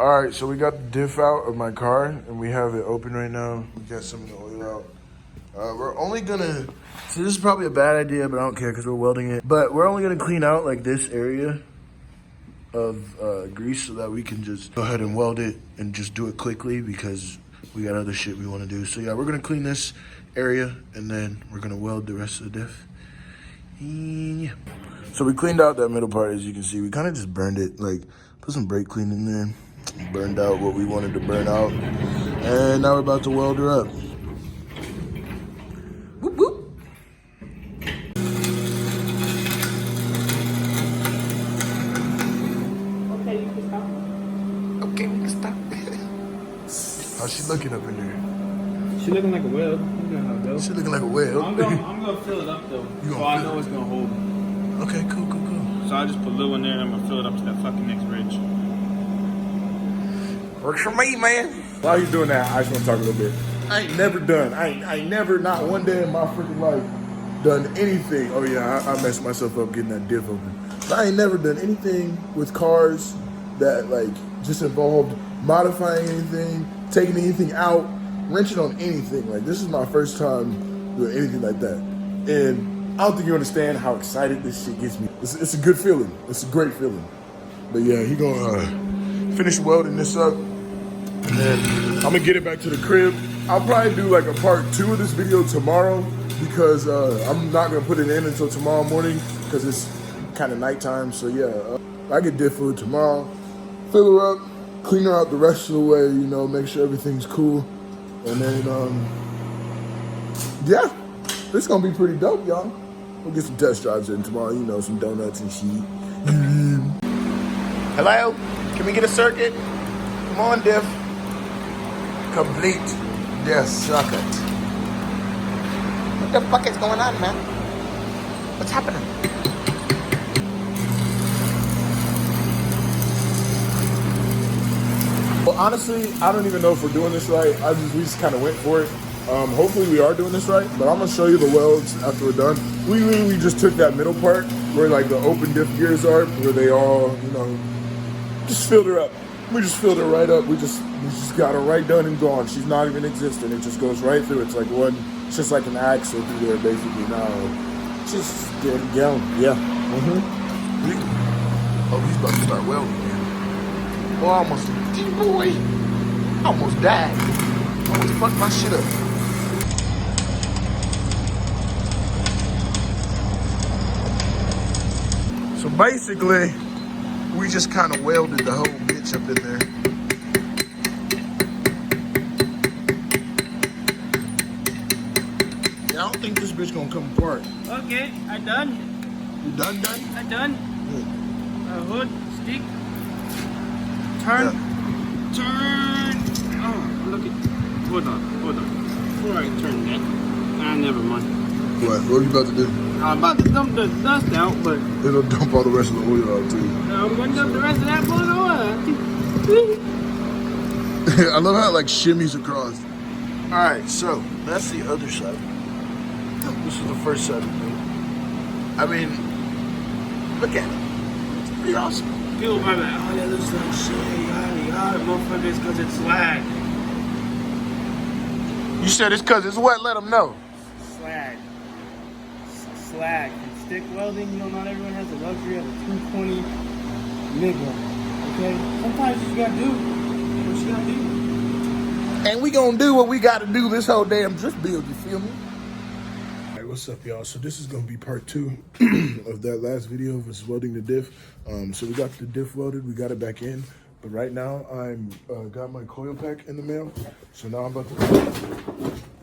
All right, so we got the diff out of my car, and we have it open right now. We got some of the oil out. We're only gonna, so this is probably a bad idea, but I don't care because we're welding it. But we're only gonna clean out like this area of grease so that we can just go ahead and weld it and just do it quickly because we got other shit we wanna do. So yeah, we're gonna clean this area and then we're gonna weld the rest of the diff. Yeah. So we cleaned out that middle part, as you can see. We kind of just burned it, like put some brake clean in there, burned out what we wanted to burn out. And now we're about to weld her up. Whoop, whoop. Okay, you can stop. Okay, we can stop. How's she looking up in there? She looking like a whale. You know how it goes. She looking like a whale. I'm gonna fill it up though, so I know it's gonna hold. Okay, cool. So I just put Lou in there and I'm gonna fill it up to that fucking next ridge. Works for me, man. While he's doing that, I just want to talk a little bit. I ain't never done, I ain't never, not one day in my freaking life, done anything. Oh yeah, I messed myself up getting that diff open. But I ain't never done anything with cars that like just involved modifying anything, taking anything out, wrenching on anything. Like this is my first time doing anything like that. And I don't think you understand how excited this shit gets me. It's a good feeling. It's a great feeling. But yeah, he gonna finish welding this up. And then I'm gonna get it back to the crib. I'll probably do like a part 2 of this video tomorrow because I'm not gonna put it in until tomorrow morning because it's kind of nighttime. So yeah, I get diff fluid tomorrow. Fill her up, clean her out the rest of the way, you know, make sure everything's cool. And then, yeah, it's gonna be pretty dope, y'all. We'll get some test drives in tomorrow, you know, some donuts and shit. Hello? Can we get a circuit? Come on, diff. Complete the circuit. What the fuck is going on, man? What's happening? Well, honestly, I don't even know if we're doing this right. We just kind of went for it. Hopefully we are doing this right, but I'm gonna show you the welds after we're done. We literally just took that middle part where like the open diff gears are, where they all, you know, just filled her up. We just filled her right up. We just got her right done and gone. She's not even existing. It just goes right through. It's like it's just like an axle through there basically now. Just getting going, yeah. Oh, he's about to start welding. Oh, I almost died. Almost fucked my shit up. So basically, we just kind of welded the whole bitch up in there. Yeah, I don't think this bitch gonna come apart. Okay, I done. You done? I done. Good. Hood, stick, turn, turn. Oh, look at. Hold on. Before I turn that. Never mind. What are you about to do? I'm about to dump the dust out, but It'll dump all the rest of the oil out too. I'm gonna dump the rest of that blood oil. I love how it like shimmies across. All right, so that's the other side. This is the first side of it. I mean, look at it. It's pretty awesome. People might be like, oh, that looks like shit. Yada, motherfuckers, because it's slag. You said it's because it's what? Let them know. Slag. Slag. And stick welding, you know, not everyone has the luxury of a 220 MIG welder. Okay? Sometimes you just gotta do what you gotta do. And we gonna do what we gotta do this whole damn drift build, you feel me? All right, what's up, y'all? So this is gonna be part 2 of that last video of us welding the diff. So we got the diff welded, we got it back in. But right now, I'm got my coil pack in the mail. So now I'm about to,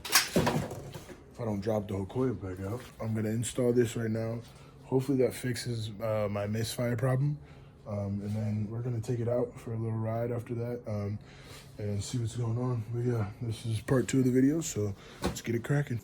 if I don't drop the whole coil pack out, I'm gonna install this right now. Hopefully that fixes my misfire problem. And then we're gonna take it out for a little ride after that and see what's going on. But yeah, this is part 2 of the video, so let's get it cracking.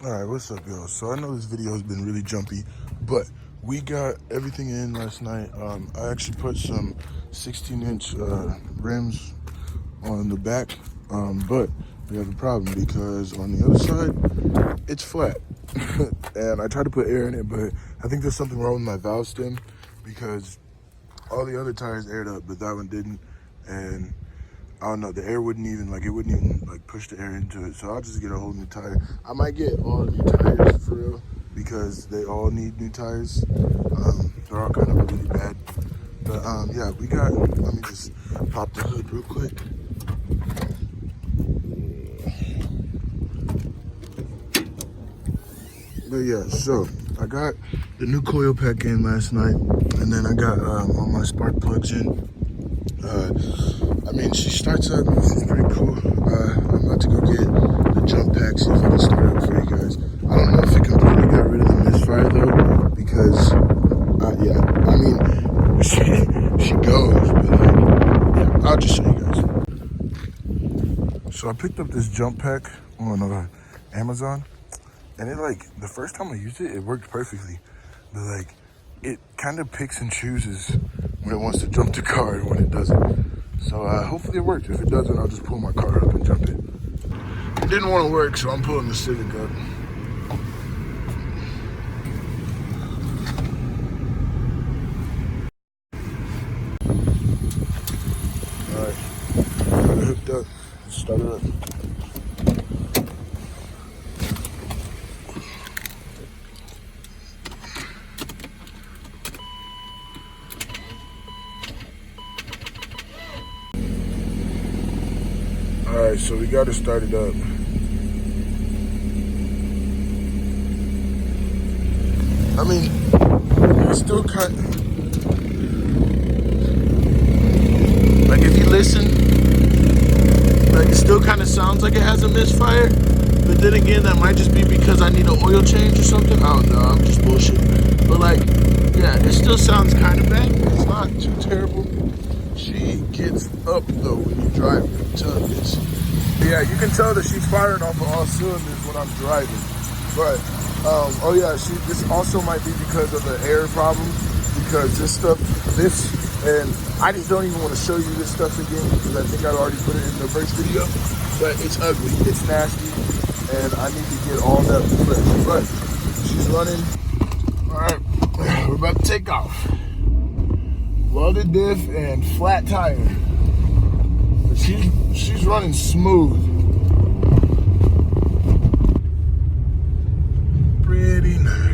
All right, what's up, y'all? So I know this video has been really jumpy, but we got everything in last night. I actually put some 16-inch rims on the back, but we have a problem because on the other side, it's flat. And I tried to put air in it, but I think there's something wrong with my valve stem because all the other tires aired up, but that one didn't. And I don't know, the air wouldn't even push the air into it. So I'll just get a whole new tire. I might get all new tires for real because they all need new tires. They're all kind of really bad. But yeah, let me just pop the hood real quick. But yeah, so I got the new coil pack in last night, and then I got all my spark plugs in. I mean, she starts up, she's pretty cool. I'm about to go get the jump pack, see if I can start up for you guys. I don't know if it completely got rid of the misfire though, because, yeah, I mean, she goes, but yeah, I'll just show you guys. So I picked up this jump pack on Amazon, and the first time I used it, it worked perfectly. But it kind of picks and chooses when it wants to jump the car and when it doesn't. So hopefully it worked. If it doesn't, I'll just pull my car up and jump it. It didn't want to work, so I'm pulling the Civic up. All right, got it hooked up. Let's start it up. All right, so we got to start it up. I mean, it's still kind of, if you listen, it still kind of sounds like it has a misfire. But then again, that might just be because I need an oil change or something. I don't know, I'm just bullshitting. But yeah, it still sounds kind of bad. It's not too terrible. She gets up though when you drive. You can tell this. Yeah, you can tell that she's firing off of all cylinders when I'm driving. But oh yeah, this also might be because of the air problem, because this stuff lifts, and I just don't even want to show you this stuff again because I think I already put it in the first video. But it's ugly, it's nasty, and I need to get all that refreshed. But she's running. All right, we're about to take off. Welded diff and flat tire. But she's running smooth. Pretty nice.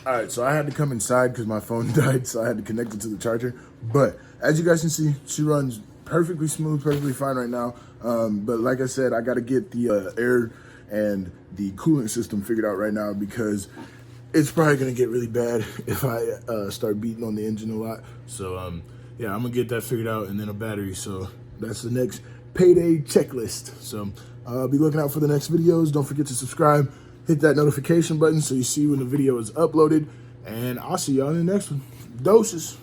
All right, so I had to come inside because my phone died, so I had to connect it to the charger. But as you guys can see, she runs perfectly smooth, perfectly fine right now. But like I said, I got to get the air and the coolant system figured out right now because it's probably going to get really bad if I start beating on the engine a lot. So yeah, I'm going to get that figured out, and then a battery. So that's the next payday checklist. So be looking out for the next videos. Don't forget to subscribe. Hit that notification button so you see when the video is uploaded. And I'll see y'all in the next one. Doses.